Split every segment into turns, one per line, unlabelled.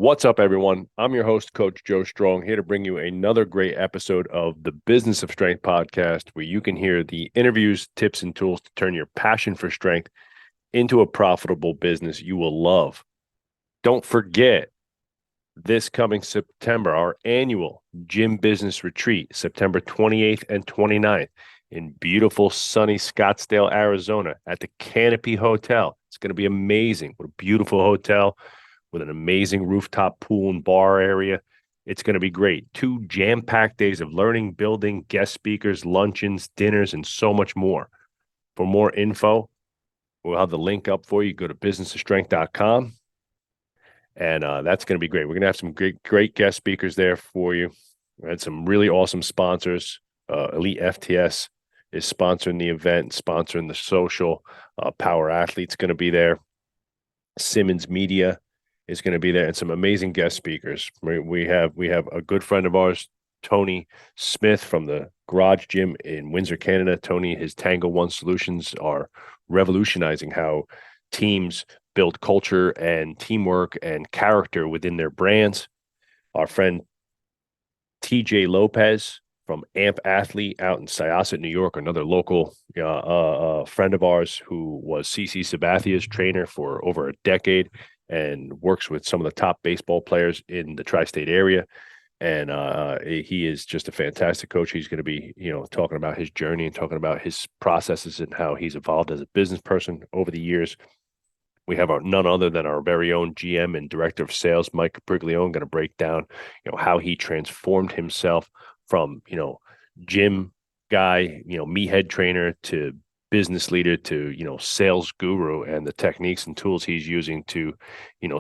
What's up, everyone? I'm your host, Coach Joe Strong, here to bring you another great episode of the Business of Strength podcast, where you can hear the interviews, tips, and tools to turn your passion for strength into a profitable business you will love. Don't forget, this coming September, our annual gym business retreat, September 28th and 29th in beautiful, sunny Scottsdale, Arizona at the Canopy Hotel. It's going to be amazing. What a beautiful hotel with an amazing rooftop pool and bar area. It's going to be great. 2 jam-packed days of learning, building, guest speakers, luncheons, dinners, and so much more. For more info, we'll have the link up for you. Go to businessofstrength.com. And that's going to be great. We're going to have some great guest speakers there for you. We had some really awesome sponsors. Elite FTS is sponsoring the event, sponsoring the social. Power Athlete's going to be there. Simmons Media is going to be there, and some amazing guest speakers. We have a good friend of ours, Tony Smith from the Garage Gym in Windsor, Canada. Tony, his Tango One solutions are revolutionizing how teams build culture and teamwork and character within their brands. Our friend TJ Lopez from Amp Athlete out in Syosset, New York, another local friend of ours who was CC Sabathia's trainer for over a decade and works with some of the top baseball players in the tri-state area. And he is just a fantastic coach. He's going to be, talking about his journey and talking about his processes and how he's evolved as a business person over the years. We have none other than our very own GM and Director of Sales, Mike Briglione, going to break down, how he transformed himself from, gym guy, meathead trainer to business leader to, sales guru, and the techniques and tools he's using to,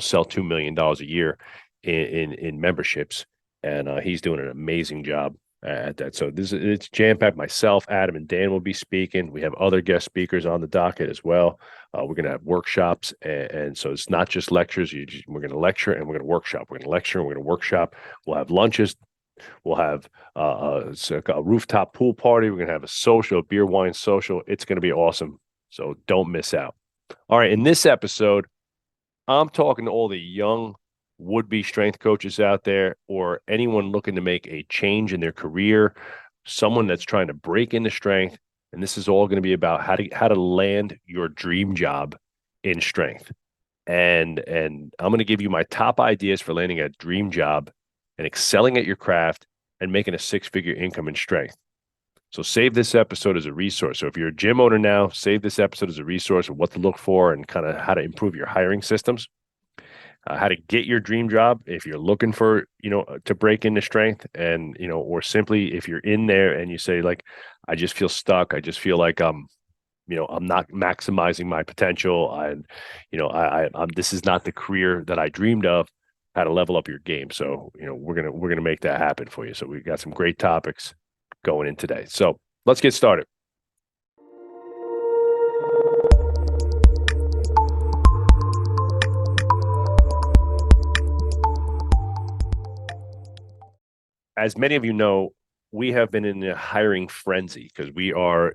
sell $2 million a year in memberships. And he's doing an amazing job at that. So it's jam-packed. Myself, Adam, and Dan will be speaking. We have other guest speakers on the docket as well. We're going to have workshops, and so it's not just lectures. We're going to lecture and we're going to workshop. We're going to lecture and we're going to workshop. We'll have lunches. We'll have a rooftop pool party. We're going to have a social, beer, wine social. It's going to be awesome. So don't miss out. All right. In this episode, I'm talking to all the young would-be strength coaches out there, or anyone looking to make a change in their career, someone that's trying to break into strength. And this is all going to be about how to land your dream job in strength. And I'm going to give you my top ideas for landing a dream job and excelling at your craft and making a 6-figure income in strength. So save this episode as a resource. So if you're a gym owner now, save this episode as a resource of what to look for and kind of how to improve your hiring systems. How to get your dream job if you're looking for, to break into strength, and, or simply if you're in there and you say, like, I just feel stuck. I just feel like I'm not maximizing my potential. This is not the career that I dreamed of. How to level up your game. So, we're going to make that happen for you. So we've got some great topics going in today. So let's get started. As many of you know, we have been in a hiring frenzy because we are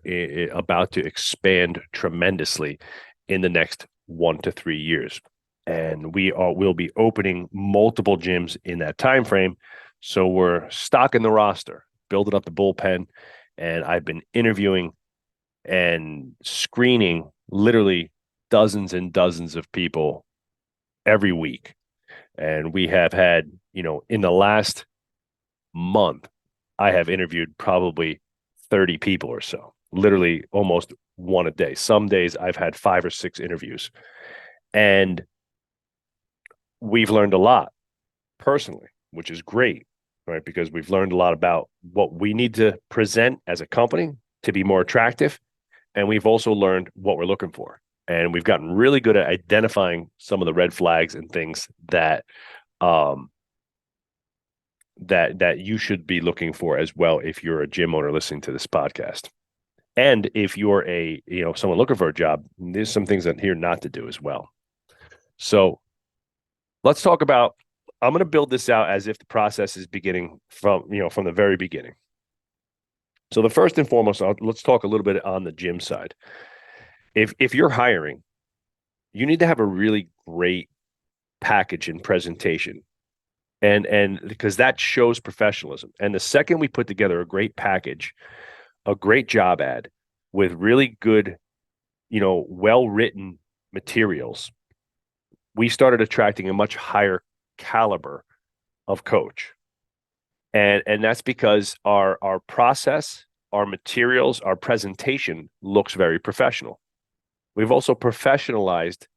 about to expand tremendously in the next 1 to 3 years. And we'll be opening multiple gyms in that time frame. So we're stocking the roster, building up the bullpen, and I've been interviewing and screening literally dozens and dozens of people every week. And we have had, in the last month, I have interviewed probably 30 people or so, literally almost one a day. Some days I've had 5 or 6 interviews, and we've learned a lot personally, which is great, right? Because we've learned a lot about what we need to present as a company to be more attractive. And we've also learned what we're looking for. And we've gotten really good at identifying some of the red flags and things that that you should be looking for as well if you're a gym owner listening to this podcast. And if you're someone looking for a job, there's some things that here not to do as well. So let's talk about, I'm going to build this out as if the process is beginning from the very beginning. So the first and foremost, let's talk a little bit on the gym side. If you're hiring, you need to have a really great package and presentation And because that shows professionalism. And the second we put together a great package, a great job ad with really good, well-written materials, we started attracting a much higher caliber of coach. And that's because our process, our materials, our presentation looks very professional. We've also professionalized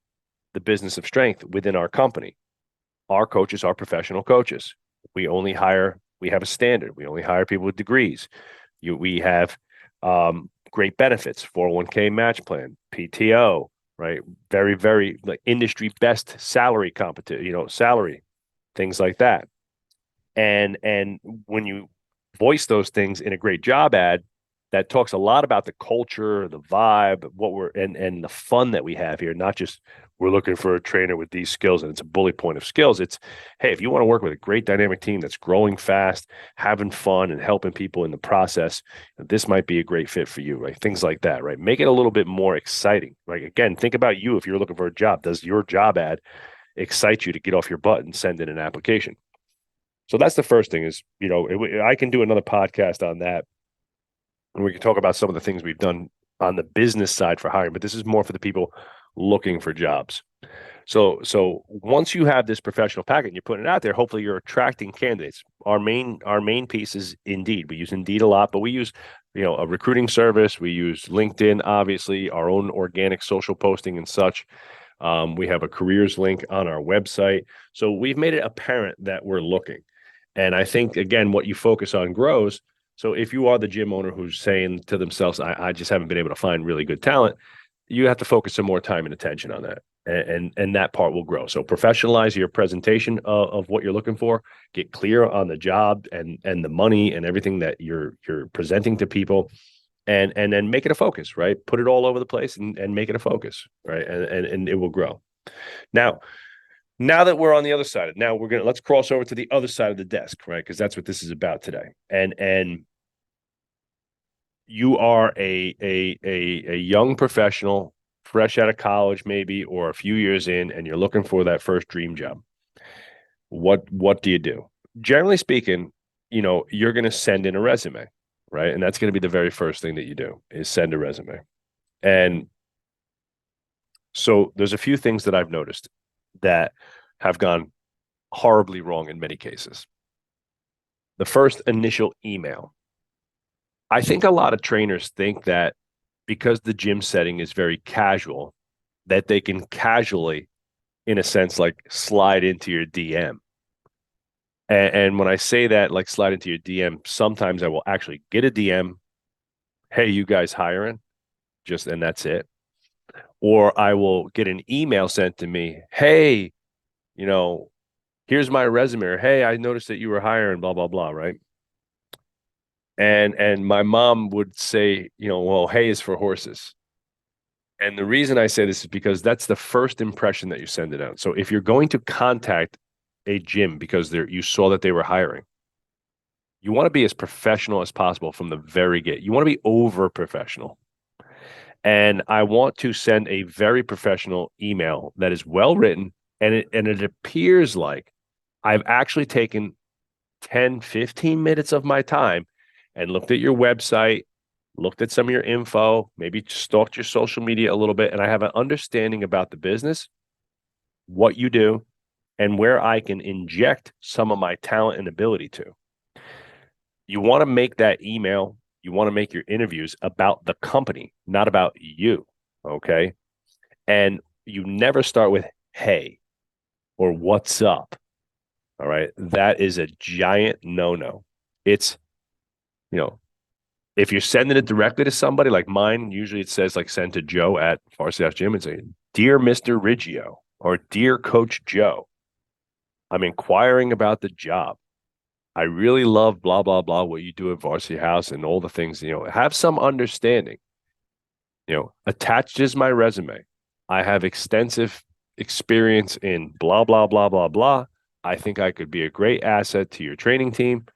the business of strength within our company. Our coaches are professional coaches. We have a standard. We only hire people with degrees. We have great benefits, 401k match plan, PTO, right? Very, very like industry best salary competition, salary, things like that. And when you voice those things in a great job ad, that talks a lot about the culture, the vibe, what we're and the fun that we have here. Not just we're looking for a trainer with these skills and it's a bullet point of skills. It's, hey, if you want to work with a great dynamic team that's growing fast, having fun and helping people in the process, this might be a great fit for you, right? Things like that, right? Make it a little bit more exciting. Right. Again, think about you if you're looking for a job. Does your job ad excite you to get off your butt and send in an application? So that's the first thing is, I can do another podcast on that. And we can talk about some of the things we've done on the business side for hiring, but this is more for the people looking for jobs. So once you have this professional packet and you're putting it out there, hopefully you're attracting candidates. Our main piece is Indeed. We use Indeed a lot, but we use, a recruiting service. We use LinkedIn, obviously, our own organic social posting and such. We have a careers link on our website. So we've made it apparent that we're looking. And I think, again, what you focus on grows. So if you are the gym owner who's saying to themselves, I just haven't been able to find really good talent, you have to focus some more time and attention on that. And that part will grow. So professionalize your presentation of what you're looking for, get clear on the job and the money and everything that you're presenting to people, and then make it a focus, right? Put it all over the place and make it a focus, right? And it will grow. Now that we're on the other side, now let's cross over to the other side of the desk, right? Because that's what this is about today. And you are a young professional, fresh out of college, maybe, or a few years in, and you're looking for that first dream job. What do you do? Generally speaking, you're going to send in a resume, right? And that's going to be the very first thing that you do is send a resume. And so there's a few things that I've noticed that have gone horribly wrong in many cases. The first initial email. I think a lot of trainers think that because the gym setting is very casual, that they can casually, in a sense, like slide into your DM. And when I say that, like slide into your DM, sometimes I will actually get a DM. Hey, you guys hiring? And that's it. Or I will get an email sent to me. Hey, here's my resume. Or, hey, I noticed that you were hiring, blah, blah, blah, right? And my mom would say, well, hay is for horses. And the reason I say this is because that's the first impression that you send it out. So if you're going to contact a gym because you saw that they were hiring, you want to be as professional as possible from the very get. You want to be over professional. And I want to send a very professional email that is well written, and it appears like I've actually taken 10, 15 minutes of my time and looked at your website, looked at some of your info, maybe stalked your social media a little bit, and I have an understanding about the business, what you do, and where I can inject some of my talent and ability to. You want to make that email, you want to make your interviews about the company, not about you, okay? And you never start with, hey, or what's up, all right? That is a giant no-no. It's, if you're sending it directly to somebody like mine, usually it says like send to Joe at Varsity House Gym and say, Dear Mr. Riggio or Dear Coach Joe, I'm inquiring about the job. I really love blah, blah, blah, what you do at Varsity House and all the things, have some understanding. Attached is my resume. I have extensive experience in blah, blah, blah, blah, blah. I think I could be a great asset to your training team.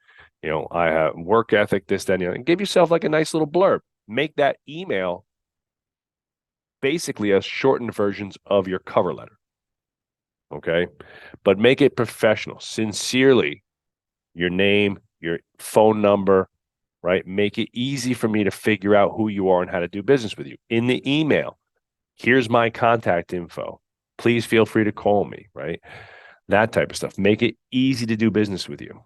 I have work ethic, this, that, and give yourself like a nice little blurb. Make that email basically a shortened versions of your cover letter. Okay. But make it professional, sincerely, your name, your phone number, right? Make it easy for me to figure out who you are and how to do business with you. In the email, here's my contact info. Please feel free to call me, right? That type of stuff. Make it easy to do business with you.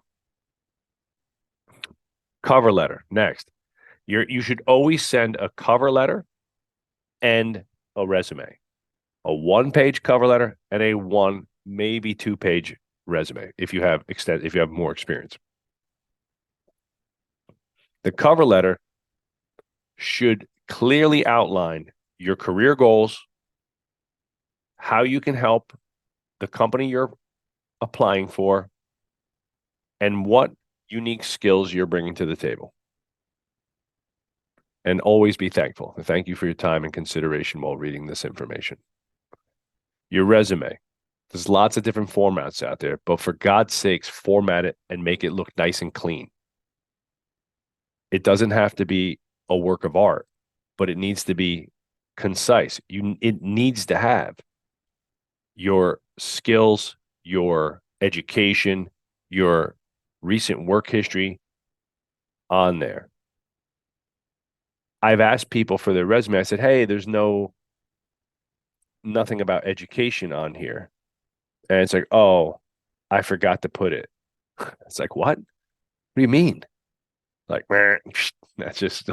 Cover letter. Next. You should always send a cover letter and a resume. A one-page cover letter and a one, maybe two-page resume if you have more experience. The cover letter should clearly outline your career goals, how you can help the company you're applying for, and what unique skills you're bringing to the table. And always be thankful. Thank you for your time and consideration while reading this information. Your resume. There's lots of different formats out there, but for God's sakes, format it and make it look nice and clean. It doesn't have to be a work of art, but it needs to be concise. It needs to have your skills, your education, your recent work history on there. I've asked people for their resume. I said, hey, there's nothing about education on here. And it's like, oh, I forgot to put it. It's like, what? What do you mean? Like, that's just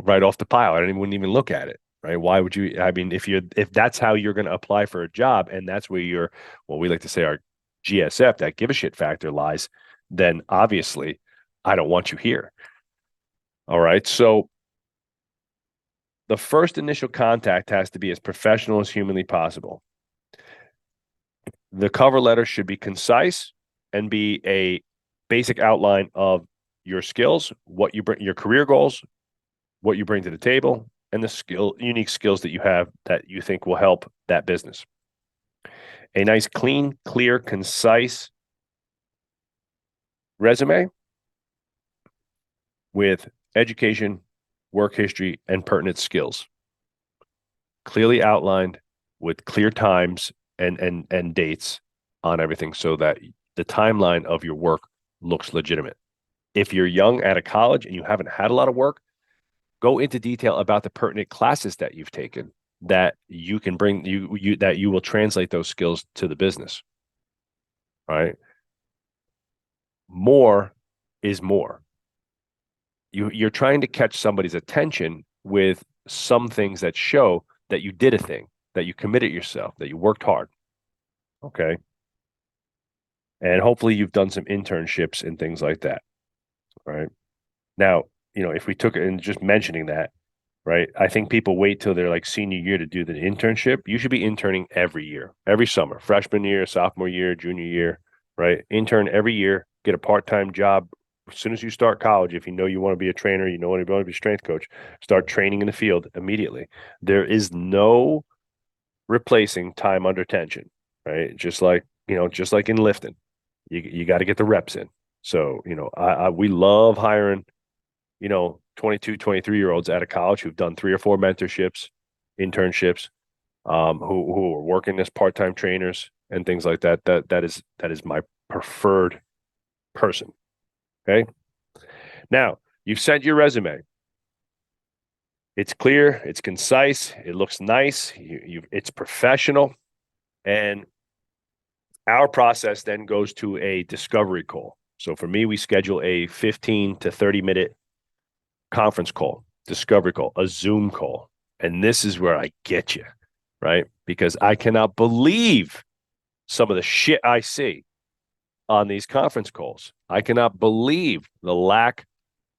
right off the pile. Wouldn't even look at it, right? Why would you? I mean, if that's how you're going to apply for a job, and that's where what we like to say our GSF, that give a shit factor lies, then obviously I don't want you here. All right. So the first initial contact has to be as professional as humanly possible. The cover letter should be concise and be a basic outline of your skills, what you bring, your career goals, what you bring to the table, and the unique skills that you have that you think will help that business. A nice, clean, clear, concise resume with education, work history, and pertinent skills. Clearly outlined with clear times and dates on everything so that the timeline of your work looks legitimate. If you're young out of college and you haven't had a lot of work, go into detail about the pertinent classes that you've taken that you can bring that you will translate those skills to the business. All right. More is more. You're trying to catch somebody's attention with some things that show that you did a thing, that you committed yourself, that you worked hard. Okay. And hopefully you've done some internships and things like that. All right. Now, if we took it and just mentioning that, right? I think people wait till they're like senior year to do the internship. You should be interning every year, every summer, freshman year, sophomore year, junior year, right? Intern every year, get a part-time job as soon as you start college. If you know you want to be a trainer, you want to be a strength coach, start training in the field immediately. There is no replacing time under tension, right? Just like in lifting, you got to get the reps in. So, we love hiring, 22, 23-year-olds out of college who've done 3 or 4 mentorships, internships, who are working as part-time trainers and things like that. That is my preferred person. Okay. Now you've sent your resume. It's clear, it's concise, it looks nice, it's professional, and our process then goes to a discovery call. So for me, we schedule a 15 to 30-minute conference call, discovery call, a Zoom call. And this is where I get you, right? Because I cannot believe some of the shit I see on these conference calls. I cannot believe the lack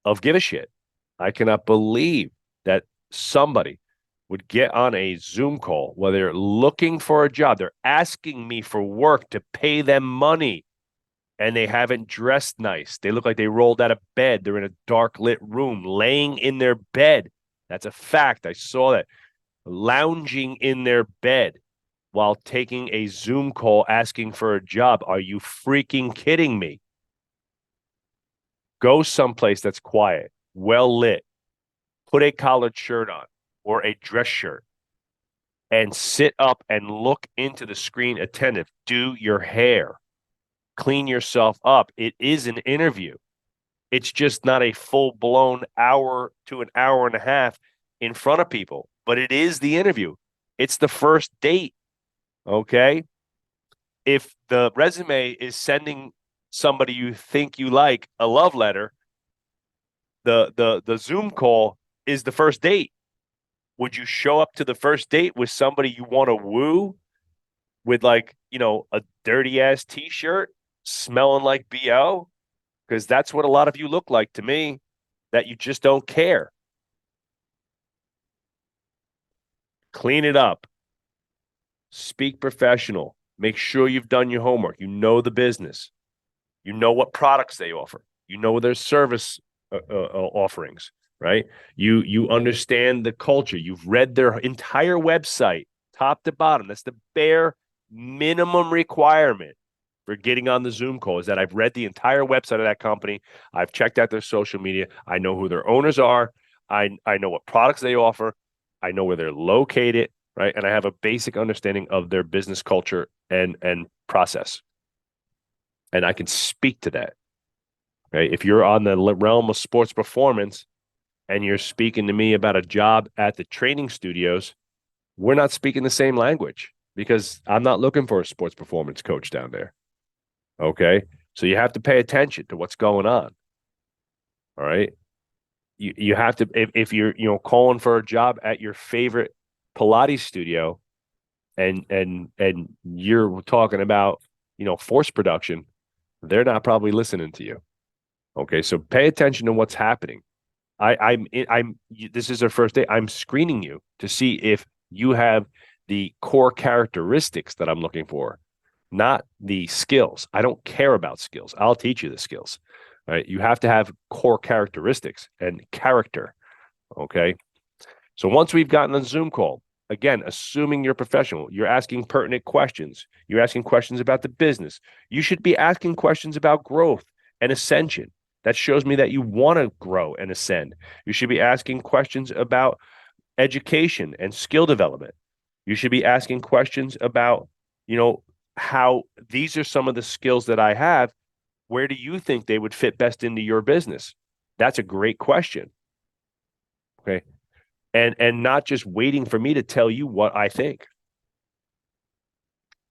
of give a shit. I cannot believe that somebody would get on a Zoom call where they're looking for a job. They're asking me for work to pay them money, and they haven't dressed nice. They look like they rolled out of bed. They're in a dark lit room, laying in their bed. That's a fact. I saw that. Lounging in their bed while taking a Zoom call asking for a job. Are you freaking kidding me? Go someplace that's quiet, well lit. Put a collared shirt on or a dress shirt and sit up and look into the screen attentive. Do your hair, clean yourself up. It is an interview. It's just not a full blown hour to an hour and a half in front of people, but it is the interview. It's the first date. Okay. If the resume is sending somebody you think you like a love letter, the Zoom call is the first date. Would you show up to the first date with somebody you want to woo with, like, a dirty ass t-shirt smelling like BO? Because that's what a lot of you look like to me, that you just don't care. Clean it up. Speak professional. Make sure you've done your homework. You know the business. You know what products they offer. You know their service offerings, right? You understand the culture. You've read their entire website, top to bottom. That's the bare minimum requirement for getting on the Zoom call, is that I've read the entire website of that company. I've checked out their social media. I know who their owners are. I know what products they offer. I know where they're located, right? And I have a basic understanding of their business culture and process. And I can speak to that, right? If you're on the realm of sports performance and you're speaking to me about a job at the training studios, we're not speaking the same language, because I'm not looking for a sports performance coach down there. Okay. So you have to pay attention to what's going on. All right. You have to, if you're, calling for a job at your favorite Pilates studio and you're talking about, force production, they're not probably listening to you. Okay. So pay attention to what's happening. This is our first day. I'm screening you to see if you have the core characteristics that I'm looking for, not the skills. I don't care about skills. I'll teach you the skills. Right? You have to have core characteristics and character. Okay. So once we've gotten the Zoom call, again, assuming you're professional, you're asking pertinent questions. You're asking questions about the business. You should be asking questions about growth and ascension. That shows me that you want to grow and ascend. You should be asking questions about education and skill development. You should be asking questions about, how these are some of the skills that I have. Where do you think they would fit best into your business? That's a great question. Okay. And not just waiting for me to tell you what I think.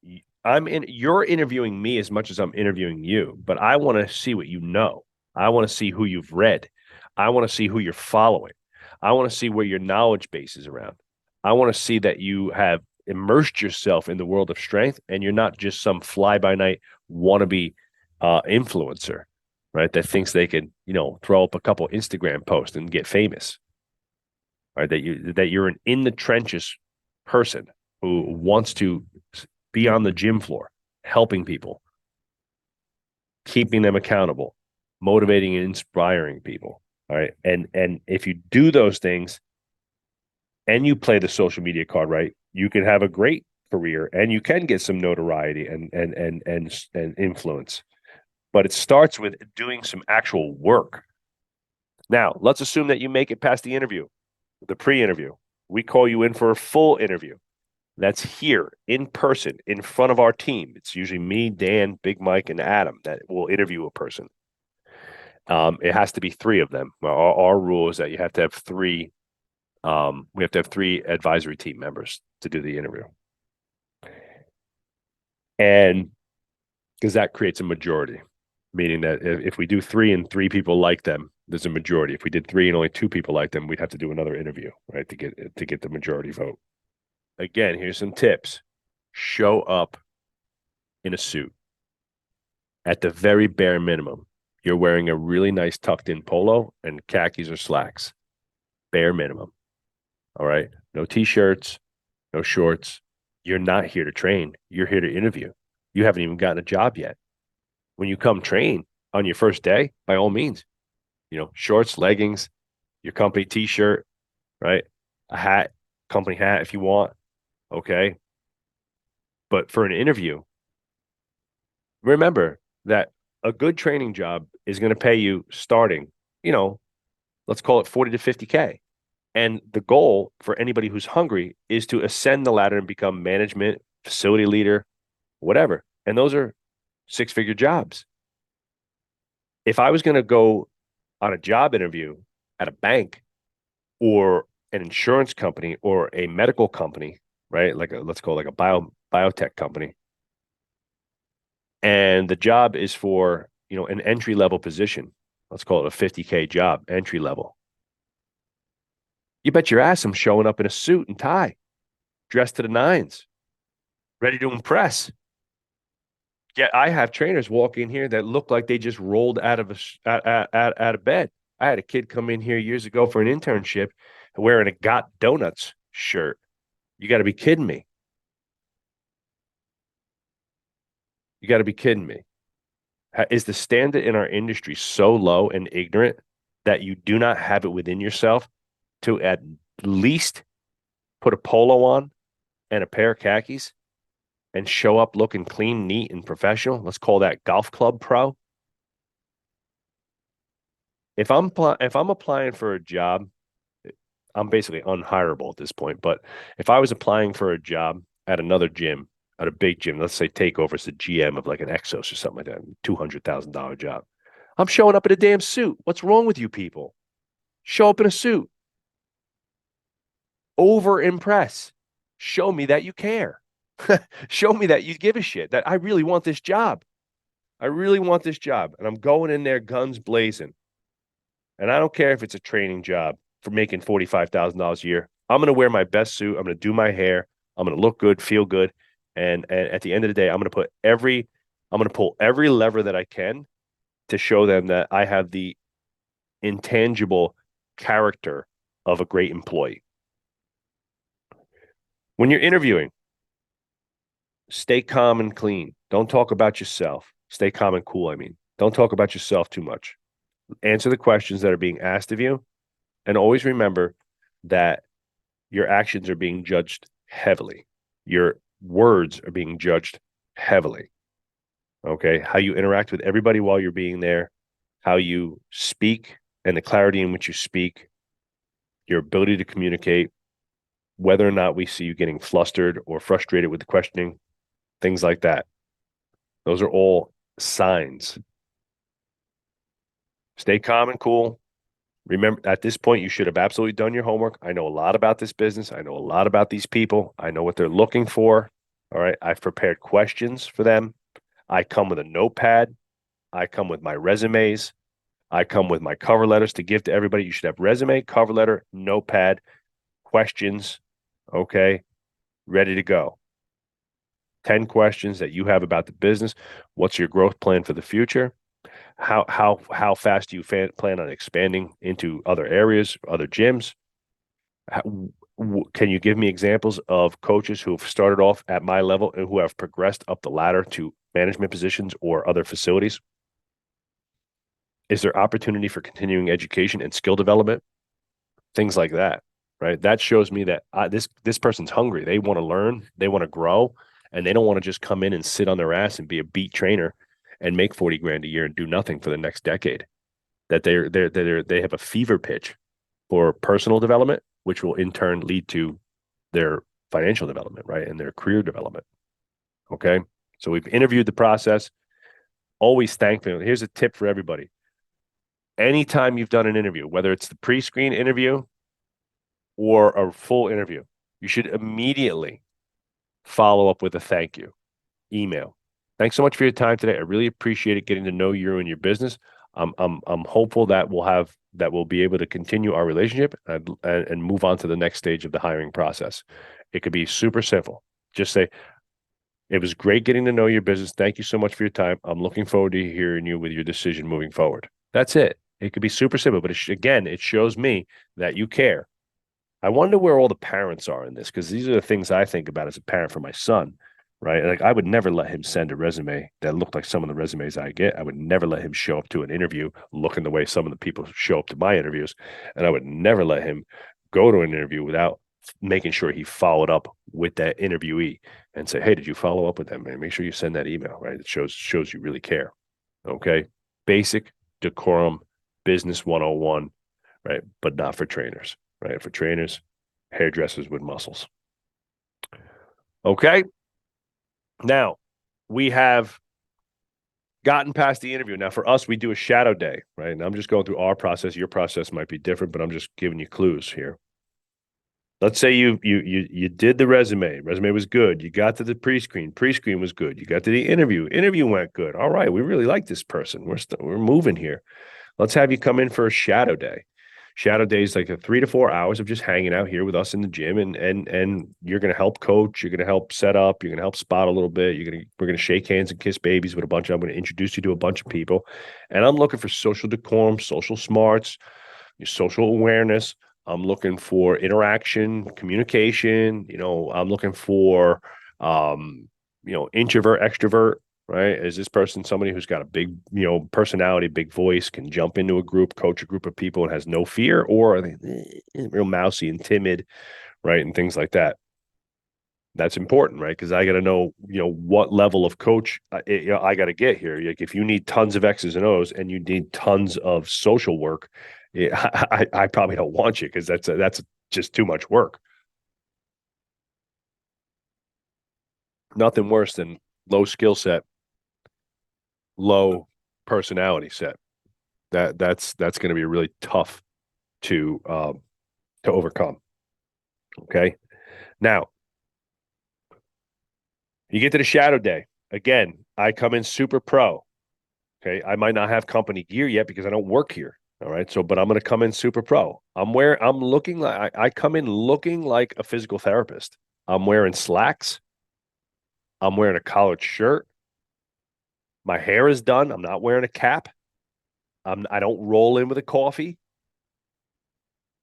You're interviewing me as much as I'm interviewing you, but I want to see what you know. I want to see who you've read. I want to see who you're following. I want to see where your knowledge base is around. I want to see that you have immersed yourself in the world of strength and you're not just some fly by night wannabe influencer, right? That thinks they can, throw up a couple Instagram posts and get famous, right? That you're an in the trenches person who wants to be on the gym floor, helping people, keeping them accountable, motivating and inspiring people. All right. And if you do those things and you play the social media card right, you can have a great career and you can get some notoriety and influence. But it starts with doing some actual work. Now, let's assume that you make it past the interview, the pre-interview. We call you in for a full interview. That's here in person in front of our team. It's usually me, Dan, Big Mike, and Adam that will interview a person. It has to be three of them. Our rule is that you have to have three. We have to have three advisory team members to do the interview. And because that creates a majority, meaning that if we do three and three people like them, there's a majority. If we did three and only two people like them, we'd have to do another interview, right, to get the majority vote. Again, here's some tips. Show up in a suit. At the very bare minimum, you're wearing a really nice tucked in polo and khakis or slacks. Bare minimum. All right. No t-shirts, no shorts. You're not here to train. You're here to interview. You haven't even gotten a job yet. When you come train on your first day, by all means, shorts, leggings, your company t-shirt, right? A hat, company hat if you want. Okay. But for an interview, remember that a good training job is going to pay you starting, let's call it 40 to 50K. And the goal for anybody who's hungry is to ascend the ladder and become management, facility leader, whatever. And those are six-figure jobs. If I was going to go on a job interview at a bank or an insurance company or a medical company, right? Let's call it like a biotech company. And the job is for, an entry level position. Let's call it a 50K job, entry level. You bet your ass I'm showing up in a suit and tie, dressed to the nines, ready to impress. Yet I have trainers walk in here that look like they just rolled out of out of bed. I had a kid come in here years ago for an internship wearing a Got Donuts shirt. You got to be kidding me. You got to be kidding me. Is the standard in our industry so low and ignorant that you do not have it within yourself to at least put a polo on and a pair of khakis and show up looking clean, neat, and professional? Let's call that golf club pro. If I'm applying for a job, I'm basically unhireable at this point. But if I was applying for a job at another gym, at a big gym, let's say Takeover is the GM of like an Exos or something like that, $200,000 job, I'm showing up in a damn suit. What's wrong with you people? Show up in a suit. Over impress. Show me that you care. Show me that you give a shit, that I really want this job. I really want this job. And I'm going in there guns blazing. And I don't care if it's a training job for making $45,000 a year. I'm going to wear my best suit. I'm going to do my hair. I'm going to look good, feel good. And at the end of the day, I'm going to pull every lever that I can to show them that I have the intangible character of a great employee. When you're interviewing, stay calm and clean. Don't talk about yourself. Stay calm and cool, I mean. Don't talk about yourself too much. Answer the questions that are being asked of you. And always remember that your actions are being judged heavily. Your words are being judged heavily. Okay. How you interact with everybody while you're being there, how you speak and the clarity in which you speak, your ability to communicate, whether or not we see you getting flustered or frustrated with the questioning, things like that. Those are all signs. Stay calm and cool. Remember, at this point, you should have absolutely done your homework. I know a lot about this business. I know a lot about these people. I know what they're looking for. All right. I've prepared questions for them. I come with a notepad. I come with my resumes. I come with my cover letters to give to everybody. You should have resume, cover letter, notepad, questions. Okay. Ready to go. 10 questions that you have about the business. What's your growth plan for the future? How fast do you plan on expanding into other areas, other gyms? Can you give me examples of coaches who have started off at my level and who have progressed up the ladder to management positions or other facilities? Is there opportunity for continuing education and skill development? Things like that, right? That shows me that this person's hungry. They want to learn, they want to grow, and they don't want to just come in and sit on their ass and be a beat trainer and make 40 grand a year and do nothing for the next decade. That they have a fever pitch for personal development, which will in turn lead to their financial development, right? And their career development. Okay. So we've interviewed the process. Always thank them. Here's a tip for everybody. Anytime you've done an interview, whether it's the pre-screen interview or a full interview, you should immediately follow up with a thank you email. Thanks so much for your time today. I really appreciate it, getting to know you and your business. I'm hopeful that we'll be able to continue our relationship and move on to the next stage of the hiring process. It could be super simple. Just say, it was great getting to know your business. Thank you so much for your time. I'm looking forward to hearing you with your decision moving forward. That's it. It could be super simple, but again, it shows me that you care. I wonder where all the parents are in this, because these are the things I think about as a parent for my son, right? Like, I would never let him send a resume that looked like some of the resumes I get. I would never let him show up to an interview looking the way some of the people show up to my interviews. And I would never let him go to an interview without making sure he followed up with that interviewee and say, hey, did you follow up with them, man? Make sure you send that email, right? It shows you really care. Okay. Basic decorum, business 101, right? But not for trainers. right? For trainers, hairdressers with muscles. Okay. Now we have gotten past the interview. Now for us, we do a shadow day, right? And I'm just going through our process. Your process might be different, but I'm just giving you clues here. Let's say you did the resume. Resume was good. You got to the pre-screen. Pre-screen was good. You got to the interview. Interview went good. All right, we really like this person. We're moving here. Let's have you come in for a shadow day. Shadow day is like 3 to 4 hours of just hanging out here with us in the gym, and you're gonna help coach. You're gonna help set up. You're gonna help spot a little bit. We're gonna shake hands and kiss babies with a bunch. I'm gonna introduce you to a bunch of people, and I'm looking for social decorum, social smarts, your social awareness. I'm looking for interaction, communication. I'm looking for introvert, extrovert, right? Is this person somebody who's got a big, personality, big voice, can jump into a group, coach a group of people and has no fear, or are they real mousy and timid, right? And things like that. That's important, right? Because I got to know, what level of coach I got to get here. Like if you need tons of X's and O's and you need tons of social work, I probably don't want you because that's just too much work. Nothing worse than low skill set, low personality set. That's going to be really tough to overcome. Okay, now you get to the shadow day. Again, I come in super pro. Okay, I might not have company gear yet because I don't work here. All right, so but I'm going to come in super pro. I'm looking like I come in looking like a physical therapist. I'm wearing slacks. I'm wearing a collared shirt. My hair is done. I'm not wearing a cap. I don't roll in with a coffee.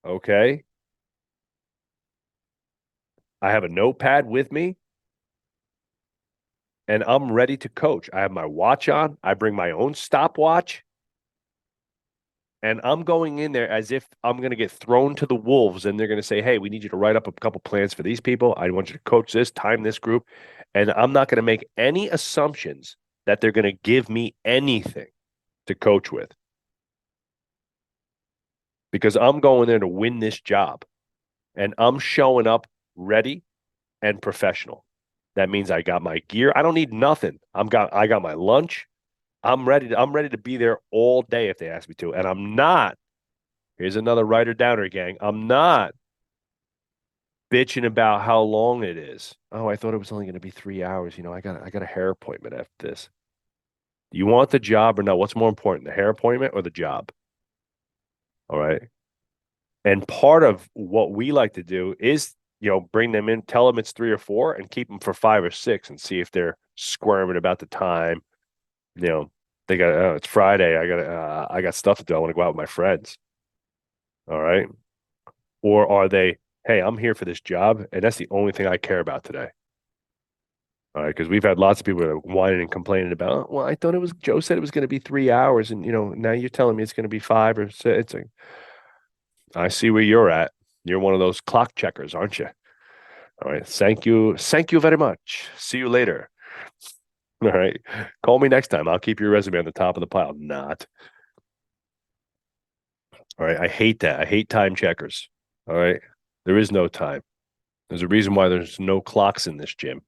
Okay. I have a notepad with me and I'm ready to coach. I have my watch on. I bring my own stopwatch and I'm going in there as if I'm going to get thrown to the wolves and they're going to say, "Hey, we need you to write up a couple plans for these people. I want you to coach this, time this group." And I'm not going to make any assumptions that they're going to give me anything to coach with because I'm going there to win this job and I'm showing up ready and professional. That means I got my gear. I don't need nothing. I got my lunch. I'm ready to be there all day if they ask me to. And I'm not. Here's another writer downer gang. I'm not bitching about how long it is. Oh, I thought it was only going to be 3 hours. I got a hair appointment after this. Do you want the job or no? What's more important, the hair appointment or the job? All right. And part of what we like to do is, bring them in, tell them it's 3 or 4 and keep them for 5 or 6 and see if they're squirming about the time. They got, oh, it's Friday. I got stuff to do. I want to go out with my friends. All right. Or are they, hey, I'm here for this job and that's the only thing I care about today. All right. Because we've had lots of people that are whining and complaining about, "Oh, well, I thought it was, Joe said it was going to be 3 hours. And, now you're telling me it's going to be 5 or 6. It's like, I see where you're at. You're one of those clock checkers, aren't you? All right. Thank you. Thank you very much. See you later. All right. Call me next time. I'll keep your resume on the top of the pile. Not. All right. I hate that. I hate time checkers. All right. There is no time. There's a reason why there's no clocks in this gym.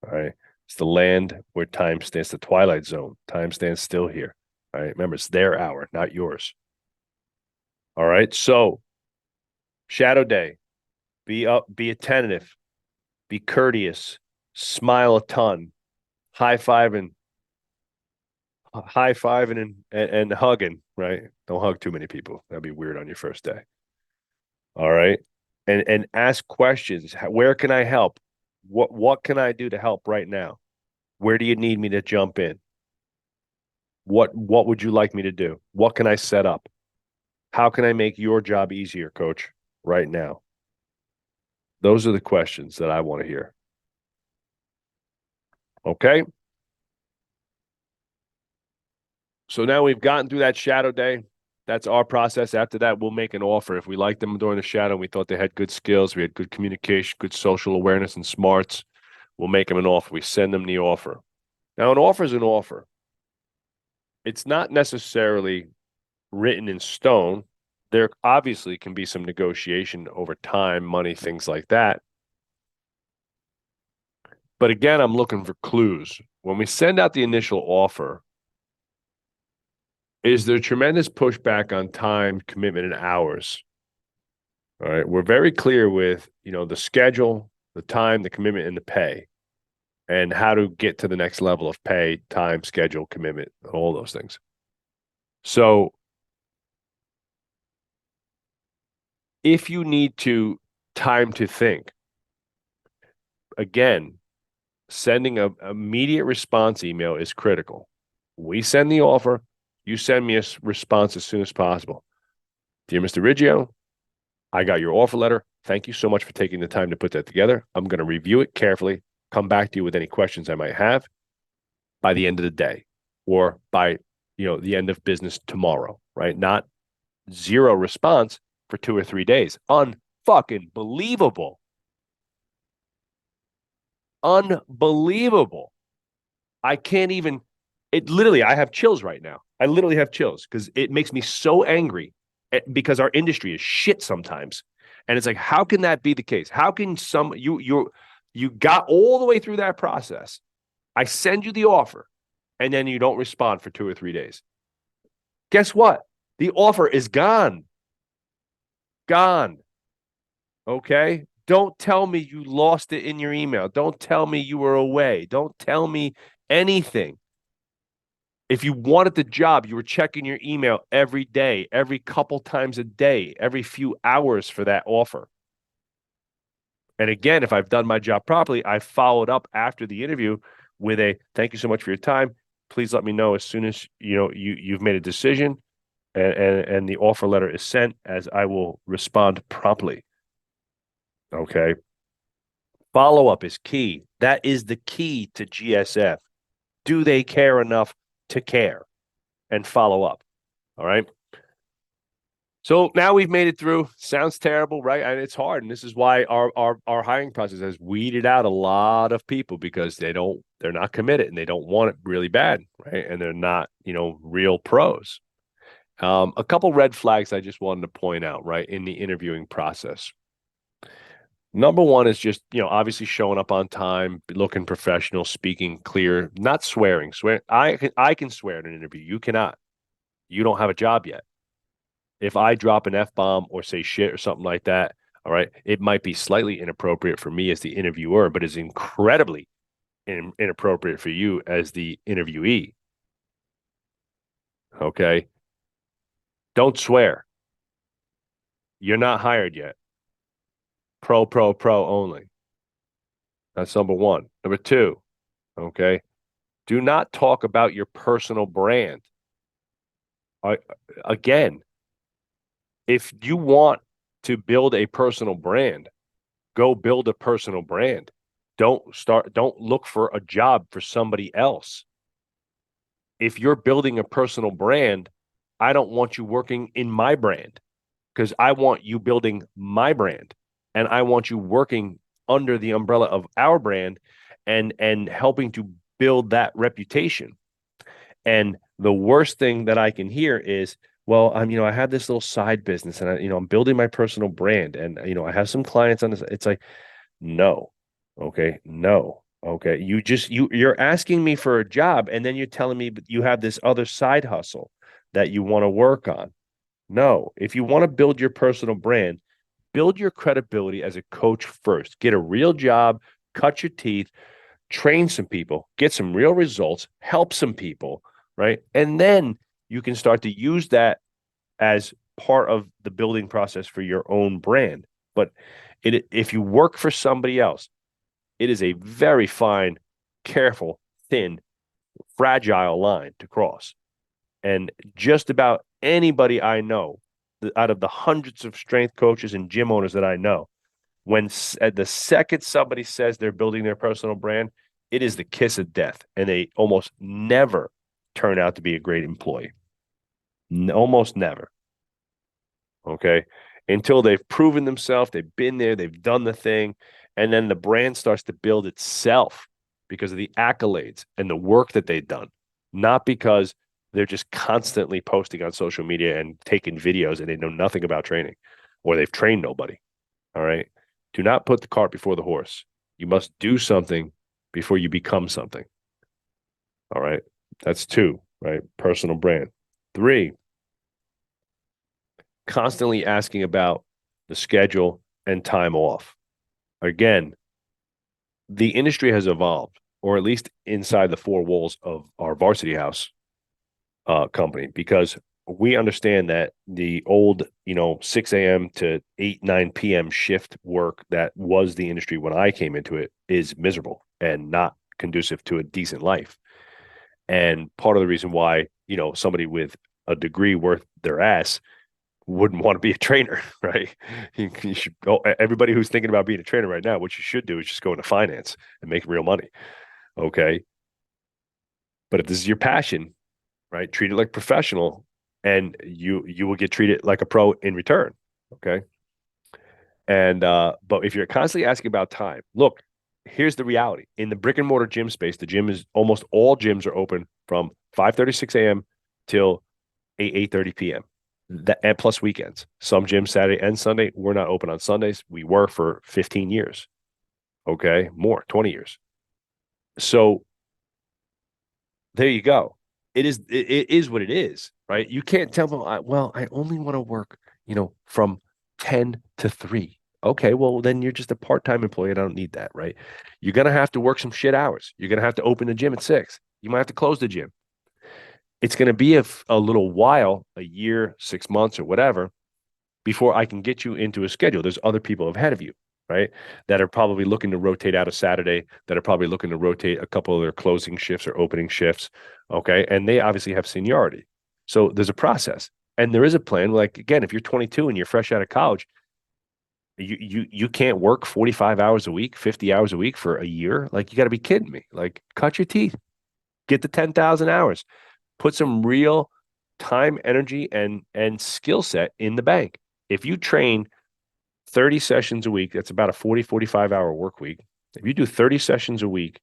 All right. It's the land where time stands, the twilight zone. Time stands still here. All right. Remember, it's their hour, not yours. All right. So, shadow day, be attentive, be courteous, smile a ton, high fiving, and hugging, right? Don't hug too many people. That'd be weird on your first day. All right. And ask questions. Where can I help? What can I do to help right now? Where do you need me to jump in? What would you like me to do? What can I set up? How can I make your job easier, coach, right now? Those are the questions that I want to hear. Okay. So now we've gotten through that shadow day. That's our process. After that, we'll make an offer. If we liked them during the shadow, we thought they had good skills, we had good communication, good social awareness, and smarts, we'll make them an offer. We send them the offer. Now, an offer is an offer. It's not necessarily written in stone. There obviously can be some negotiation over time, money, things like that. But again, I'm looking for clues. When we send out the initial offer, is there tremendous pushback on time, commitment, and hours? All right. We're very clear with, the schedule, the time, the commitment, and the pay, and how to get to the next level of pay, time, schedule, commitment, all those things. So if you need time to think, again, sending an immediate response email is critical. We send the offer, you send me a response as soon as possible. Dear Mr. Riggio, I got your offer letter. Thank you so much for taking the time to put that together. I'm going to review it carefully, come back to you with any questions I might have by the end of the day, or by, the end of business tomorrow, right? Not zero response for 2 or 3 days. Unfucking believable. Unbelievable. I can't even, I have chills right now. I literally have chills because it makes me so angry because our industry is shit sometimes. And it's like, how can that be the case? How can you got all the way through that process? I send you the offer and then you don't respond for 2 or 3 days. Guess what? The offer is gone. Gone. Okay? Don't tell me you lost it in your email. Don't tell me you were away. Don't tell me anything. If you wanted the job, you were checking your email every day, every couple times a day, every few hours for that offer. And again, if I've done my job properly, I followed up after the interview with a thank you so much for your time. Please let me know as soon as you've made a decision and the offer letter is sent, as I will respond promptly. Okay. Follow up is key. That is the key to GSF. Do they care enough to care and follow up? All right. So now we've made it through. Sounds terrible, right? And it's hard. And this is why our hiring process has weeded out a lot of people, because they're not committed and they don't want it really bad, right? And they're not, real pros. A couple red flags I just wanted to point out, right, in the interviewing process. Number one is just, obviously showing up on time, looking professional, speaking clear, not swearing. I can swear in an interview. You cannot. You don't have a job yet. If I drop an F-bomb or say shit or something like that, all right, it might be slightly inappropriate for me as the interviewer, but is incredibly inappropriate for you as the interviewee. Okay. Don't swear. You're not hired yet. Pro only. That's number one. Number two, okay, do not talk about your personal brand. Again, if you want to build a personal brand, go build a personal brand. Don't look for a job for somebody else. If you're building a personal brand, I don't want you working in my brand, because I want you building my brand, and I want you working under the umbrella of our brand and helping to build that reputation. And the worst thing that I can hear is, well, I have this little side business and I'm building my personal brand, and, I have some clients on this. It's like, no. Okay. No. Okay. You're asking me for a job, and then you're telling me you have this other side hustle that you want to work on. No. If you want to build your personal brand, build your credibility as a coach first. Get a real job, cut your teeth, train some people, get some real results, help some people, right? And then you can start to use that as part of the building process for your own brand. But if you work for somebody else, it is a very fine, careful, thin, fragile line to cross. And just about anybody I know, out of the hundreds of strength coaches and gym owners that I know, when at the second somebody says they're building their personal brand, it is the kiss of death, and they almost never turn out to be a great employee. Almost never. Okay. Until they've proven themselves, they've been there, they've done the thing, and then the brand starts to build itself because of the accolades and the work that they've done, not because They're just constantly posting on social media and taking videos, and they know nothing about training, or they've trained nobody. All right. Do not put the cart before the horse. You must do something before you become something. All right. That's two, right? Personal brand. Three, constantly asking about the schedule and time off. Again, the industry has evolved, or at least inside the four walls of our varsity house company, because we understand that the old, 6 a.m. to 8, 9 p.m. shift work that was the industry when I came into it is miserable and not conducive to a decent life. And part of the reason why, somebody with a degree worth their ass wouldn't want to be a trainer, right? You should go, everybody who's thinking about being a trainer right now, what you should do is just go into finance and make real money. Okay. But if this is your passion, right, treat it like professional, and you will get treated like a pro in return. Okay. And but if you're constantly asking about time, look, here's the reality. In the brick and mortar gym space, the gym is almost all gyms are open from 5:36 a.m. till 8:30 p.m. That, and plus weekends. Some gyms Saturday and Sunday. We're not open on Sundays. We were for 15 years. Okay, more 20 years. So there you go. It is what it is, right? You can't tell them, well, I only want to work, from 10 to 3. Okay, well, then you're just a part-time employee, and I don't need that, right? You're gonna have to work some shit hours. You're gonna have to open the gym at 6. You might have to close the gym. It's gonna be a little while, a year, 6 months, or whatever, before I can get you into a schedule. There's other people ahead of you, right? That are probably looking to rotate out a Saturday, that are probably looking to rotate a couple of their closing shifts or opening shifts. Okay. And they obviously have seniority. So there's a process. And there is a plan. Like, again, if you're 22 and you're fresh out of college, you can't work 45 hours a week, 50 hours a week for a year. Like, you got to be kidding me. Like, cut your teeth, get the 10,000 hours, put some real time, energy, and skill set in the bank. If you train 30 sessions a week, that's about a 40, 45-hour work week. If you do 30 sessions a week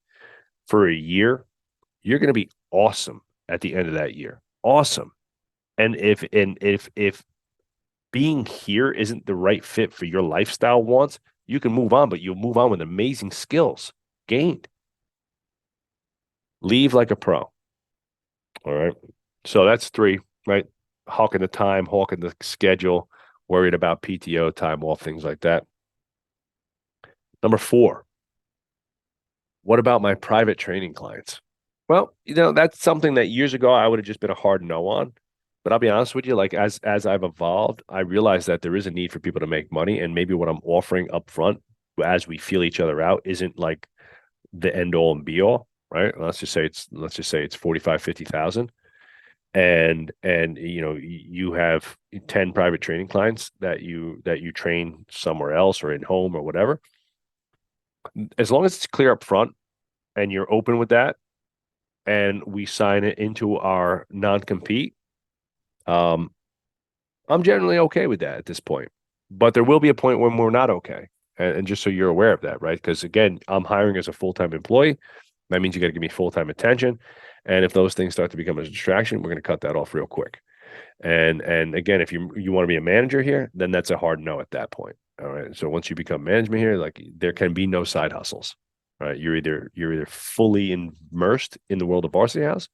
for a year, you're going to be awesome at the end of that year. Awesome. And if being here isn't the right fit for your lifestyle wants, you can move on, but you'll move on with amazing skills gained. Leave like a pro. All right. So that's three, right? Hawking the time, hawking the schedule, worried about PTO, time off, things like that. Number four, what about my private training clients? Well, that's something that years ago I would have just been a hard no on. But I'll be honest with you, like as I've evolved, I realized that there is a need for people to make money, and maybe what I'm offering up front as we feel each other out isn't like the end all and be all, right? Let's just say it's 45, 50,000. And you have 10 private training clients that you train somewhere else or in home or whatever. As long as it's clear up front and you're open with that, and we sign it into our non-compete, um, I'm generally okay with that at this point. But there will be a point when we're not okay. And just so you're aware of that, right? Because again, I'm hiring as a full-time employee. That means you got to give me full-time attention. And if those things start to become a distraction, we're going to cut that off real quick. And again, if you want to be a manager here, then that's a hard no at that point. All right. So once you become management here, like, there can be no side hustles. Right. You're either fully immersed in the world of varsity house,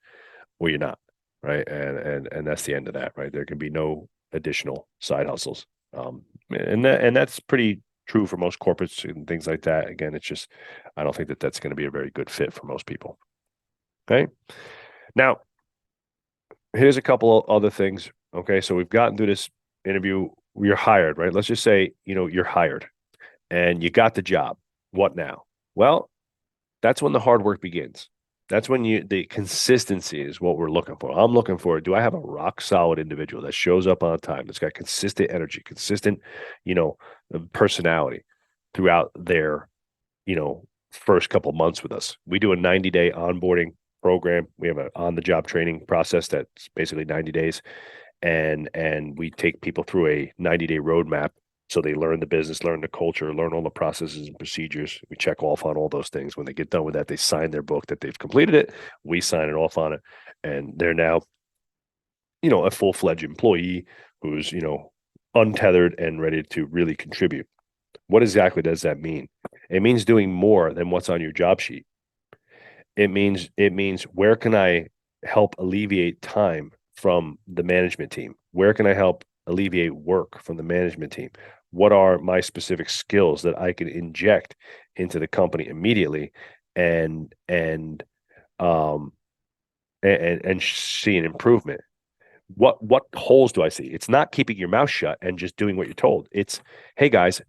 or you're not. Right. And that's the end of that. Right. There can be no additional side hustles. And that's pretty true for most corporates and things like that. Again, it's just, I don't think that that's going to be a very good fit for most people. Okay. Now, here's a couple of other things. Okay. So we've gotten through this interview. You're hired, right? Let's just say, you're hired and you got the job. What now? Well, that's when the hard work begins. That's when the consistency is what we're looking for. I'm looking for, do I have a rock solid individual that shows up on time, that's got consistent energy, consistent, personality throughout their, first couple months with us. We do a 90-day onboarding program. We have an on-the-job training process that's basically 90 days. And we take people through a 90-day roadmap, so they learn the business, learn the culture, learn all the processes and procedures. We check off on all those things. When they get done with that, they sign their book that they've completed it. We sign it off on it. And they're now a full-fledged employee who's, untethered and ready to really contribute. What exactly does that mean? It means doing more than what's on your job sheet. It means where can I help alleviate time from the management team? Where can I help alleviate work from the management team? What are my specific skills that I can inject into the company immediately and um see an improvement? What holes do I see? It's not keeping your mouth shut and just doing what you're told. It's, hey guys,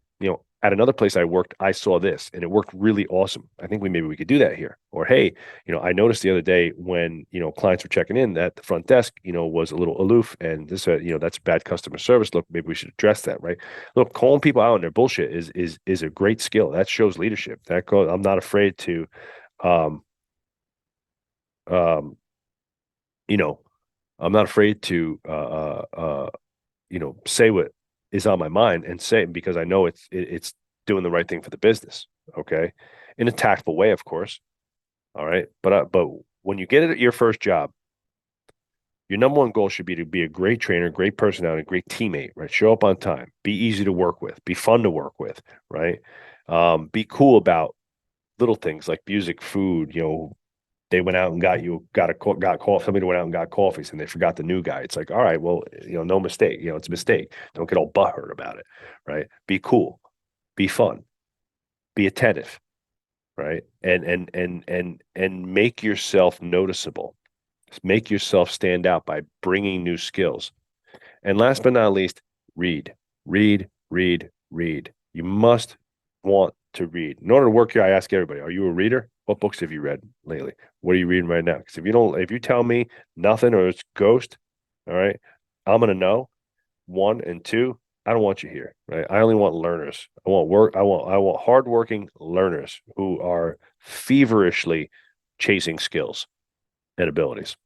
at another place I worked, I saw this and it worked really awesome. I think maybe we could do that here. Or hey, I noticed the other day when clients were checking in that the front desk was a little aloof, and this that's bad customer service. Look, maybe we should address that, right? Look, calling people out on their bullshit is a great skill. That shows leadership. I'm not afraid to um um you know I'm not afraid to say what is on my mind and say it because I know it's doing the right thing for the business. Okay, in a tactful way, of course. All right, but when you get it at your first job, your number one goal should be to be a great trainer, great personality, great teammate. Right, show up on time, be easy to work with, be fun to work with. Right, be cool about little things like music, food. They went out and got coffee. Somebody went out and got coffees and they forgot the new guy. It's like, all right, well, no mistake. It's a mistake. Don't get all butthurt about it, right? Be cool, be fun, be attentive, right? And make yourself noticeable. Make yourself stand out by bringing new skills. And last but not least, read, read, read, read. You must want to read. In order to work here, I ask everybody, are you a reader? What books have you read lately? What are you reading right now? Because if you tell me nothing or it's ghost, all right, I'm gonna know. One and two, I don't want you here, right? I only want learners. I want hardworking learners who are feverishly chasing skills and abilities.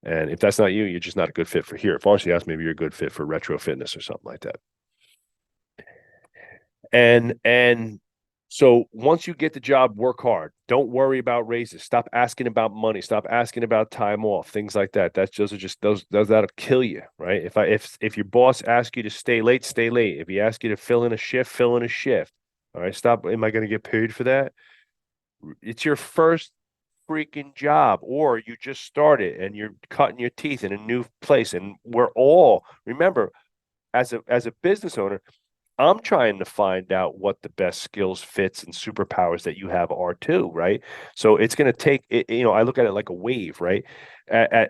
And if that's not you, you're just not a good fit for here. If honestly asked, maybe you're a good fit for retro fitness or something like that. And so once you get the job, work hard. Don't worry about raises. Stop asking about money. Stop asking about time off. Things like that. Those are just those that'll kill you, right? If your boss asks you to stay late, stay late. If he asks you to fill in a shift, fill in a shift. All right. Stop. Am I going to get paid for that? It's your first freaking job, or you just started and you're cutting your teeth in a new place. And we're all, remember, as a business owner, I'm trying to find out what the best skills, fits, and superpowers that you have are too, right? So it's going to take it. I look at it like a wave, right?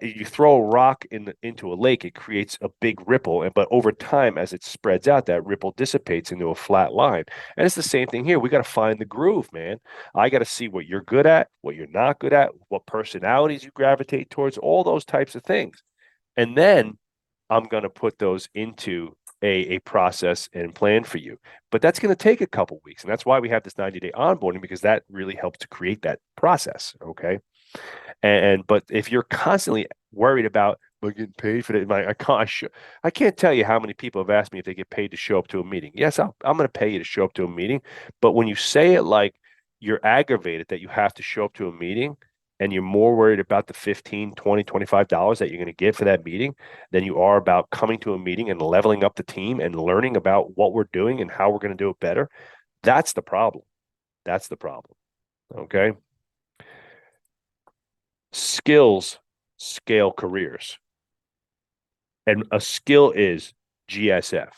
You throw a rock into a lake, it creates a big ripple, but over time, as it spreads out, that ripple dissipates into a flat line. And it's the same thing here. We got to find the groove, man. I got to see what you're good at, what you're not good at, what personalities you gravitate towards, all those types of things, and then I'm going to put those into a process and plan for you. But that's going to take a couple weeks. And that's why we have this 90-day onboarding, because that really helps to create that process. Okay. But if you're constantly worried about, am I getting paid for that? I can't tell you how many people have asked me if they get paid to show up to a meeting. Yes, I'm going to pay you to show up to a meeting. But when you say it like you're aggravated that you have to show up to a meeting, and you're more worried about the 15, 20, $25 that you're going to get for that meeting than you are about coming to a meeting and leveling up the team and learning about what we're doing and how we're going to do it better. That's the problem. That's the problem. Okay. Skills scale careers. And a skill is GSF.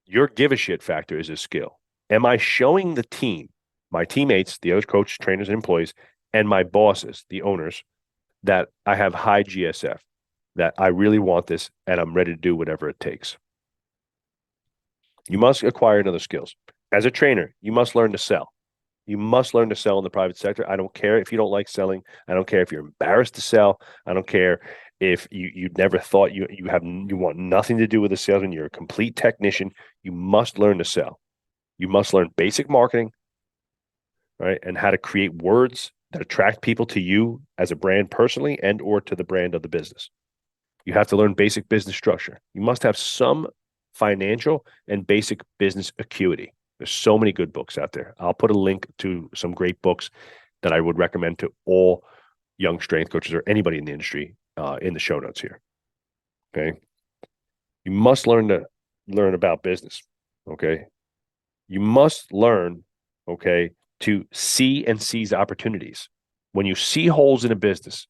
Your give a shit factor is a skill. Am I showing the team, my teammates, the other coaches, trainers, and employees, and my bosses, the owners, that I have high GSF, that I really want this and I'm ready to do whatever it takes? You must acquire another skills. As a trainer, you must learn to sell. You must learn to sell in the private sector. I don't care if you don't like selling. I don't care if you're embarrassed to sell. I don't care if you never thought you want nothing to do with a salesman. You're a complete technician. You must learn to sell. You must learn basic marketing, right? And how to create words that attract people to you as a brand personally and or to the brand of the business. You have to learn basic business structure. You must have some financial and basic business acuity. There's so many good books out there. I'll put a link to some great books that I would recommend to all young strength coaches or anybody in the industry in the show notes here. Okay. You must learn about business. Okay. You must learn, okay, to see and seize opportunities. When you see holes in a business,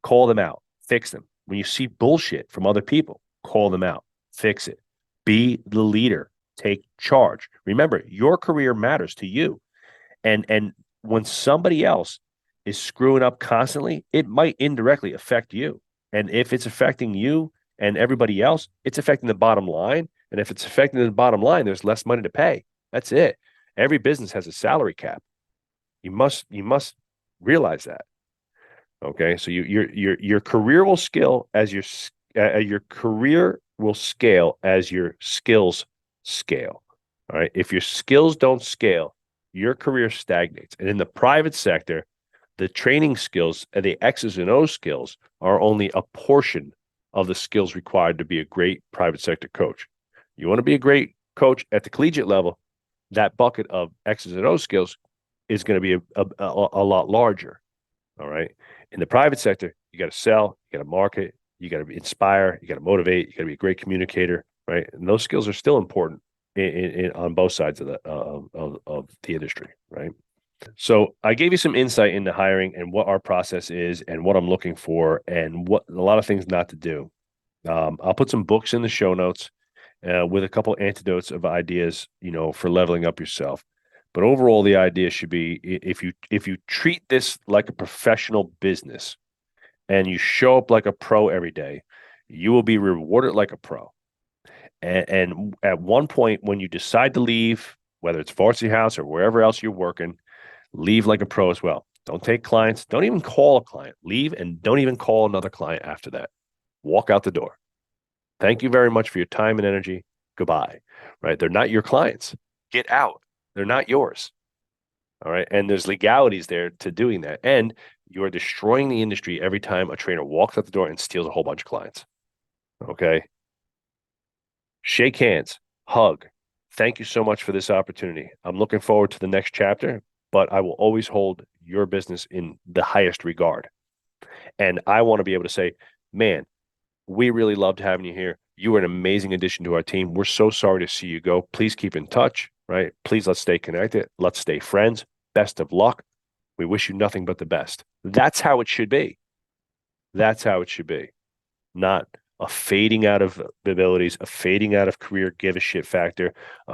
call them out, fix them. When you see bullshit from other people, call them out, fix it. Be the leader, take charge. Remember, your career matters to you. And when somebody else is screwing up constantly, it might indirectly affect you. And if it's affecting you and everybody else, it's affecting the bottom line. And if it's affecting the bottom line, there's less money to pay. That's it. Every business has a salary cap. You must realize that. Okay, so your career will scale as your career will scale as your skills scale. All right, if your skills don't scale, your career stagnates. And in the private sector, the training skills and the X's and O's skills are only a portion of the skills required to be a great private sector coach. You want to be a great coach at the collegiate level, that bucket of X's and O's skills is going to be a lot larger. All right. In the private sector, you got to sell, you got to market, you got to inspire, you got to motivate, you got to be a great communicator, right? And those skills are still important on both sides of the industry, right? So I gave you some insight into hiring and what our process is and what I'm looking for and what a lot of things not to do. I'll put some books in the show notes with a couple antidotes of ideas, for leveling up yourself. But overall, the idea should be if you treat this like a professional business and you show up like a pro every day, you will be rewarded like a pro. And at one point, when you decide to leave, whether it's Varsity House or wherever else you're working, leave like a pro as well. Don't take clients. Don't even call a client. Leave and don't even call another client after that. Walk out the door. Thank you very much for your time and energy. Goodbye. Right? They're not your clients. Get out. They're not yours. All right. And there's legalities there to doing that. And you are destroying the industry every time a trainer walks out the door and steals a whole bunch of clients. Okay. Shake hands, hug. Thank you so much for this opportunity. I'm looking forward to the next chapter, but I will always hold your business in the highest regard. And I want to be able to say, man, we really loved having you here. You were an amazing addition to our team. We're so sorry to see you go. Please keep in touch, right? Please let's stay connected. Let's stay friends. Best of luck. We wish you nothing but the best. That's how it should be. That's how it should be. Not a fading out of abilities, a fading out of career give a shit factor, a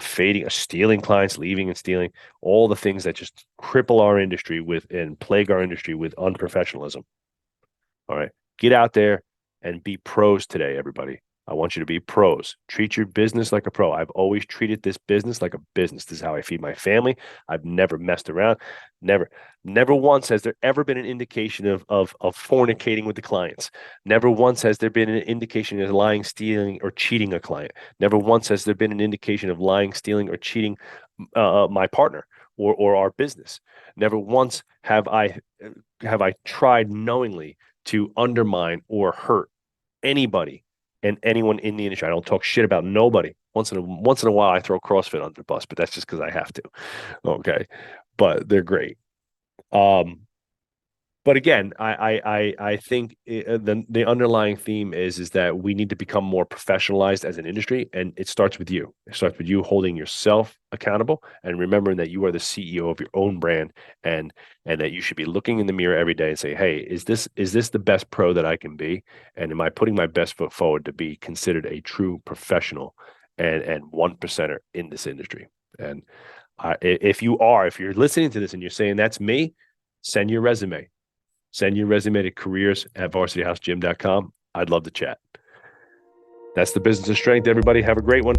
stealing clients, leaving and stealing, all the things that just cripple our industry with and plague our industry with unprofessionalism. All right. Get out there and be pros today, everybody. I want you to be pros. Treat your business like a pro. I've always treated this business like a business. This is how I feed my family. I've never messed around. Never once has there ever been an indication of fornicating with the clients. Never once has there been an indication of lying, stealing, or cheating a client. Never once has there been an indication of lying, stealing, or cheating my partner or our business. Never once have I tried knowingly to undermine or hurt anybody and anyone in the industry. I don't talk shit about nobody. Once in a while, I throw CrossFit under the bus, but that's just because I have to. Okay, but they're great. But again, I think the underlying theme is that we need to become more professionalized as an industry, and it starts with you. It starts with you holding yourself accountable and remembering that you are the CEO of your own brand, and that you should be looking in the mirror every day and say, "Hey, is this the best pro that I can be? And am I putting my best foot forward to be considered a true professional and one percenter in this industry?" And if you're listening to this and you're saying that's me, send your resume. Send your resume to careers@varsityhousegym.com. I'd love to chat. That's the Business of Strength, everybody. Have a great one.